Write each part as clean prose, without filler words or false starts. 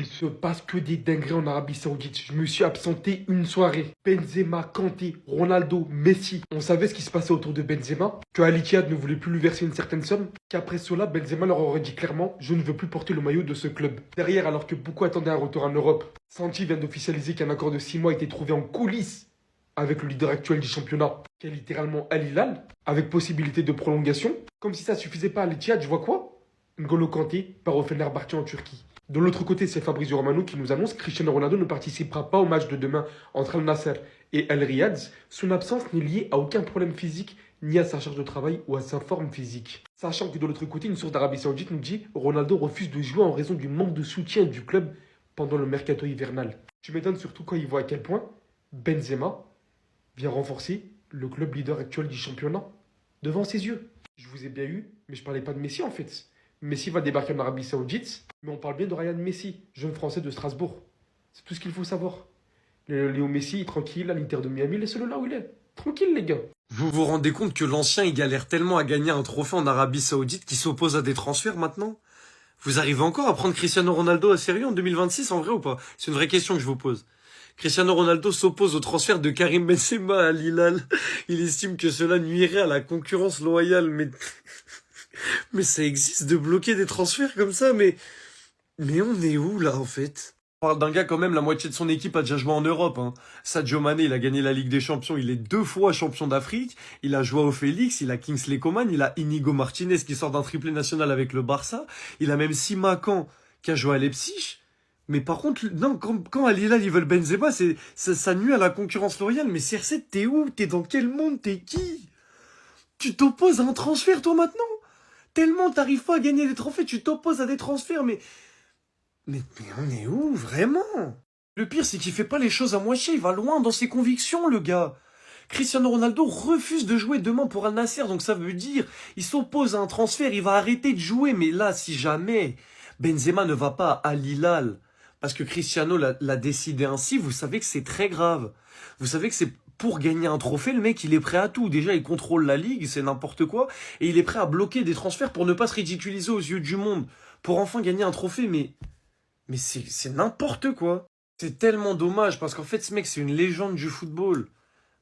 Il se passe que des dingueries en Arabie Saoudite. Je me suis absenté une soirée. Benzema, Kanté, Ronaldo, Messi. On savait ce qui se passait autour de Benzema. Que Al Ittihad ne voulait plus lui verser une certaine somme. Qu'après cela, Benzema leur aurait dit clairement: je ne veux plus porter le maillot de ce club. Derrière, alors que beaucoup attendaient un retour en Europe, Santi vient d'officialiser qu'un accord de 6 mois a été trouvé en coulisses avec le leader actuel du championnat, qui est littéralement Al Hilal, avec possibilité de prolongation. Comme si ça suffisait pas à Al Ittihad, je vois quoi? N'Golo Kanté part au Fenerbahçe en Turquie. De l'autre côté, c'est Fabrizio Romano qui nous annonce que Cristiano Ronaldo ne participera pas au match de demain entre Al Nasser et Al Riyad. Son absence n'est liée à aucun problème physique, ni à sa charge de travail ou à sa forme physique. Sachant que de l'autre côté, une source d'Arabie Saoudite nous dit que Ronaldo refuse de jouer en raison du manque de soutien du club pendant le mercato hivernal. Tu m'étonnes surtout quand il voit à quel point Benzema vient renforcer le club leader actuel du championnat devant ses yeux. Je vous ai bien eu, mais je parlais pas de Messi en fait. Messi va débarquer en Arabie Saoudite, mais on parle bien de Ryan Messi, jeune français de Strasbourg. C'est tout ce qu'il faut savoir. Léo Messi, tranquille, à l'Inter de Miami, laissez-le là où il est. Tranquille, les gars. Vous vous rendez compte que l'ancien, il galère tellement à gagner un trophée en Arabie Saoudite qu'il s'oppose à des transferts maintenant? Vous arrivez encore à prendre Cristiano Ronaldo à sérieux en 2026, en vrai ou pas? C'est une vraie question que je vous pose. Cristiano Ronaldo s'oppose au transfert de Karim Benzema à Al Hilal. Il estime que cela nuirait à la concurrence loyale, mais ça existe de bloquer des transferts comme ça, mais on est où là en fait? On parle d'un gars quand même, la moitié de son équipe a déjà joué en Europe. Sadio Mané, il a gagné la Ligue des Champions, il est 2 fois champion d'Afrique, il a joué au Félix, il a Kingsley Coman, il a Inigo Martinez qui sort d'un triplé national avec le Barça, il a même Simakan qui a joué à Leipzig. Mais par contre, non, quand Al Hilal ils veulent Benzema, ça nuit à la concurrence loyale. Mais CR7, t'es où? T'es dans quel monde? T'es qui? Tu t'opposes à un transfert toi maintenant? Tellement t'arrives pas à gagner des trophées, tu t'opposes à des transferts, mais on est où, vraiment? Le pire, c'est qu'il fait pas les choses à moitié, il va loin dans ses convictions, le gars. Cristiano Ronaldo refuse de jouer demain pour Al Nasser, donc ça veut dire, il s'oppose à un transfert, il va arrêter de jouer, mais là, si jamais Benzema ne va pas à Al Hilal, parce que Cristiano l'a décidé ainsi, vous savez que c'est très grave. Vous savez que c'est pour gagner un trophée, le mec, il est prêt à tout. Déjà, il contrôle la ligue, c'est n'importe quoi. Et il est prêt à bloquer des transferts pour ne pas se ridiculiser aux yeux du monde. Pour enfin gagner un trophée, mais c'est n'importe quoi. C'est tellement dommage, parce qu'en fait, ce mec, c'est une légende du football.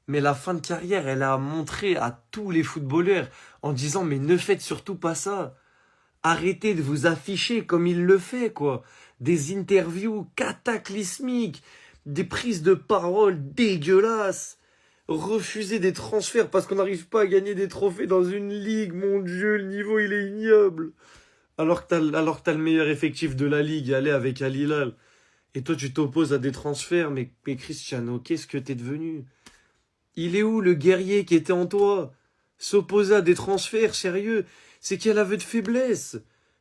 Mais la fin de carrière, elle a montré à tous les footballeurs en disant, mais ne faites surtout pas ça. Arrêtez de vous afficher comme il le fait, quoi. Des interviews cataclysmiques, des prises de parole dégueulasses. Refuser des transferts parce qu'on n'arrive pas à gagner des trophées dans une ligue, mon Dieu, le niveau il est ignoble. Alors que t'as le meilleur effectif de la ligue, aller avec Al Hilal. Et toi tu t'opposes à des transferts, mais Cristiano, qu'est-ce que t'es devenu? Il est où le guerrier qui était en toi? S'opposer à des transferts, sérieux, c'est qu'il y a l'aveu de faiblesse.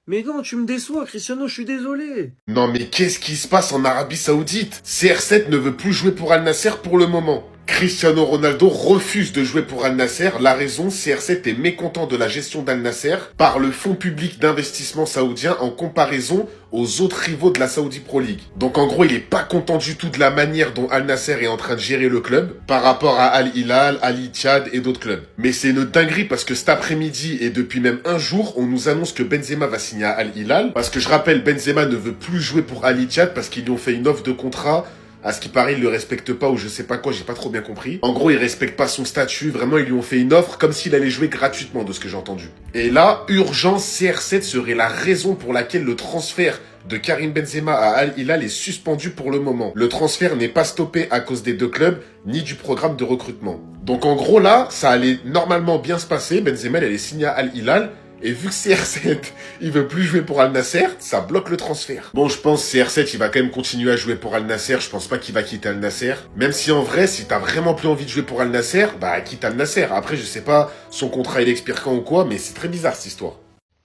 Mais non, tu me déçois, Cristiano, je suis désolé. Non mais qu'est-ce qui se passe en Arabie Saoudite? CR7 ne veut plus jouer pour Al Nasser pour le moment. Cristiano Ronaldo refuse de jouer pour Al Nasser. La raison, CR7 est mécontent de la gestion d'Al Nasser par le fonds public d'investissement saoudien en comparaison aux autres rivaux de la Saudi Pro League. Donc en gros, il est pas content du tout de la manière dont Al Nasser est en train de gérer le club par rapport à Al Hilal, Al Ittihad et d'autres clubs. Mais c'est une dinguerie parce que cet après-midi et depuis même un jour, on nous annonce que Benzema va signer à Al Hilal. Parce que je rappelle, Benzema ne veut plus jouer pour Al Ittihad parce qu'ils lui ont fait une offre de contrat. À ce qui paraît, il le respecte pas ou je sais pas quoi, j'ai pas trop bien compris. En gros, il respecte pas son statut, vraiment, ils lui ont fait une offre comme s'il allait jouer gratuitement de ce que j'ai entendu. Et là, urgence, CR7 serait la raison pour laquelle le transfert de Karim Benzema à Al Hilal est suspendu pour le moment. Le transfert n'est pas stoppé à cause des deux clubs, ni du programme de recrutement. Donc en gros là, ça allait normalement bien se passer, Benzema il allait signer à Al Hilal. Et vu que CR7, il veut plus jouer pour Al Nasser, ça bloque le transfert. Bon, je pense CR7, il va quand même continuer à jouer pour Al Nasser. Je pense pas qu'il va quitter Al Nasser. Même si en vrai, si t'as vraiment plus envie de jouer pour Al Nasser, bah quitte Al Nasser. Après, je sais pas son contrat il expire quand ou quoi, mais c'est très bizarre cette histoire.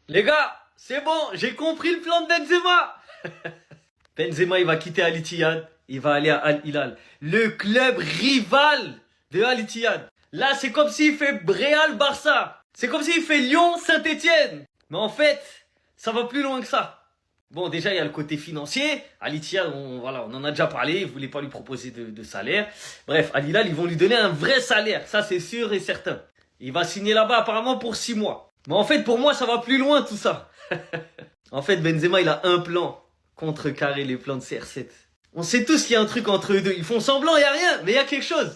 Les gars, c'est bon, j'ai compris le plan de Benzema. Benzema, il va quitter Al Ittihad, il va aller à Al Hilal, le club rival de Al Ittihad. Là, c'est comme s'il fait Real Barça. C'est comme s'il fait Lyon Saint-Étienne. Mais en fait, ça va plus loin que ça. Bon, déjà, il y a le côté financier. Al Ittihad, on en a déjà parlé. Ils ne voulaient pas lui proposer de salaire. Bref, Al Hilal, ils vont lui donner un vrai salaire. Ça, c'est sûr et certain. Il va signer là-bas apparemment pour 6 mois. Mais en fait, pour moi, ça va plus loin tout ça. En fait, Benzema, il a un plan. contrecarrer les plans de CR7. On sait tous qu'il y a un truc entre eux deux. Ils font semblant, il n'y a rien, mais il y a quelque chose.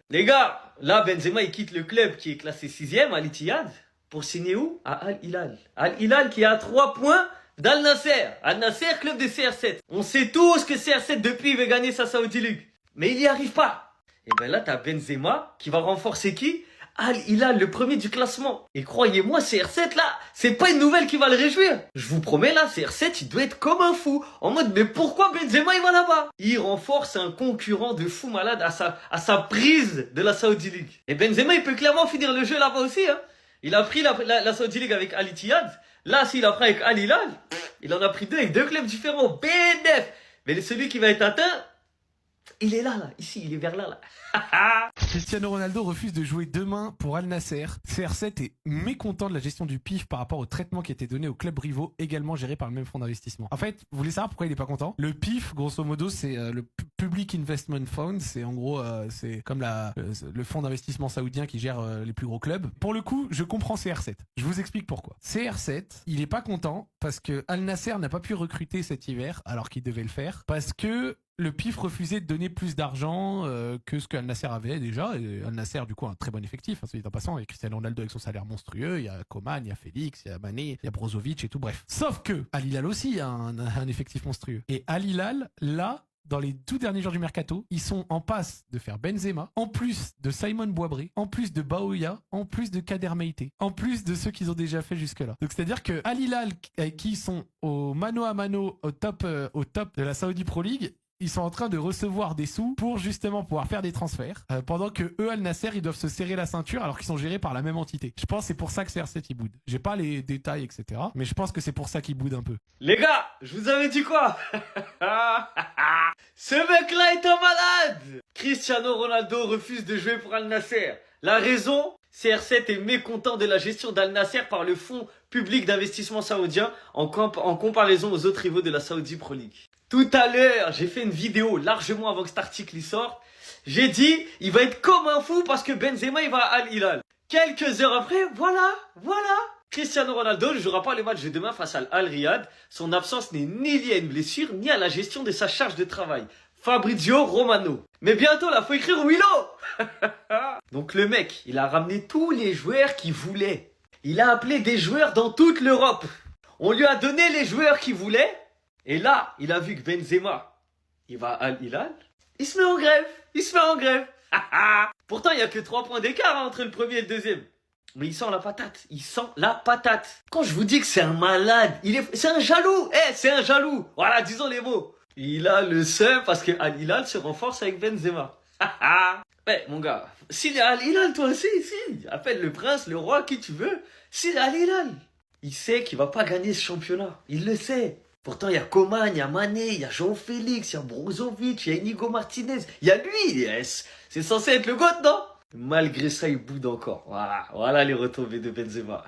Les gars, là, Benzema, il quitte le club qui est classé 6e à l'Ittihad pour signer où? À Al Hilal. Al Hilal qui est à 3 points d'Al Nasser. Al Nasser, club de CR7. On sait tous que CR7, depuis, il veut gagner sa Saudi League. Mais il n'y arrive pas. Et ben là, t'as Benzema qui va renforcer qui? Al Hilal, le premier du classement. Et croyez-moi, CR7 là, c'est pas une nouvelle qui va le réjouir. Je vous promets là, CR7, il doit être comme un fou. En mode, mais pourquoi Benzema il va là-bas? Il renforce un concurrent de fou malade à sa prise de la Saudi League. Et Benzema, il peut clairement finir le jeu là-bas aussi. Hein. Il a pris la Saudi League avec Al Ittihad. Là, s'il a pris avec Al Hilal, il en a pris deux avec 2 clubs différents. BNF. Mais celui qui va être atteint, il est là, ici, il est vers là. Cristiano Ronaldo refuse de jouer demain pour Al Nasser. CR7 est mécontent de la gestion du PIF par rapport au traitement qui a été donné aux clubs rivaux, également gérés par le même fonds d'investissement. En fait, vous voulez savoir pourquoi il est pas content? Le PIF, grosso modo, c'est le Public Investment Fund. C'est en gros, c'est comme le fonds d'investissement saoudien qui gère les plus gros clubs. Pour le coup, je comprends CR7. Je vous explique pourquoi. CR7, il est pas content parce que Al Nasser n'a pas pu recruter cet hiver alors qu'il devait le faire parce que le PIF refusait de donner plus d'argent que ce que Al Nasser avait déjà. Et Al Nasser, du coup, a un très bon effectif. Hein, en passant, il y a Cristiano Ronaldo avec son salaire monstrueux, il y a Coman, il y a Félix, il y a Mané, il y a Brozovic et tout, bref. Sauf que Al Hilal aussi a un effectif monstrueux. Et Al Hilal, là, dans les tout derniers jours du mercato, ils sont en passe de faire Benzema, en plus de Simon Boisbré, en plus de Baouya, en plus de Kader Meïté, en plus de ceux qu'ils ont déjà fait jusque-là. Donc c'est-à-dire que Al Hilal, avec qui ils sont au mano à mano au top de la Saudi Pro League, ils sont en train de recevoir des sous pour justement pouvoir faire des transferts, pendant que eux, Al Nasser, ils doivent se serrer la ceinture alors qu'ils sont gérés par la même entité. Je pense que c'est pour ça que CR7 il boude. J'ai pas les détails, etc. Mais je pense que c'est pour ça qu'il boude un peu. Les gars, je vous avais dit quoi? Ce mec-là est un malade. Cristiano Ronaldo refuse de jouer pour Al Nasser. La raison? CR7 est mécontent de la gestion d'Al Nasser par le fonds public d'investissement saoudien en comparaison aux autres rivaux de la Saudi Pro League. Tout à l'heure, j'ai fait une vidéo largement avant que cet article y sorte. J'ai dit, il va être comme un fou parce que Benzema, il va à Al Hilal. Quelques heures après, voilà. Cristiano Ronaldo ne jouera pas le match de demain face à Al Riyad. Son absence n'est ni liée à une blessure, ni à la gestion de sa charge de travail. Fabrizio Romano. Mais bientôt, là, faut écrire Willow. Donc le mec, il a ramené tous les joueurs qu'il voulait. Il a appelé des joueurs dans toute l'Europe. On lui a donné les joueurs qu'il voulait. Et là, il a vu que Benzema, il va à Al Hilal. Il se met en grève. Pourtant, il n'y a que 3 points d'écart entre le premier et le deuxième. Mais il sent la patate. Quand je vous dis que c'est un malade, c'est un jaloux. C'est un jaloux. Voilà, disons les mots. Il a le seum parce que Al Hilal se renforce avec Benzema. Mon gars, s'il est à Al Hilal, toi aussi, si. Appelle le prince, le roi, qui tu veux. S'il est à Al Hilal, il sait qu'il va pas gagner ce championnat. Il le sait. Pourtant, il y a Coman, il y a Mané, il y a Jean-Félix, il y a Brozovic, il y a Inigo Martinez. Il y a lui. C'est censé être le GOAT, non? Malgré ça, il boude encore. Voilà les retombées de Benzema.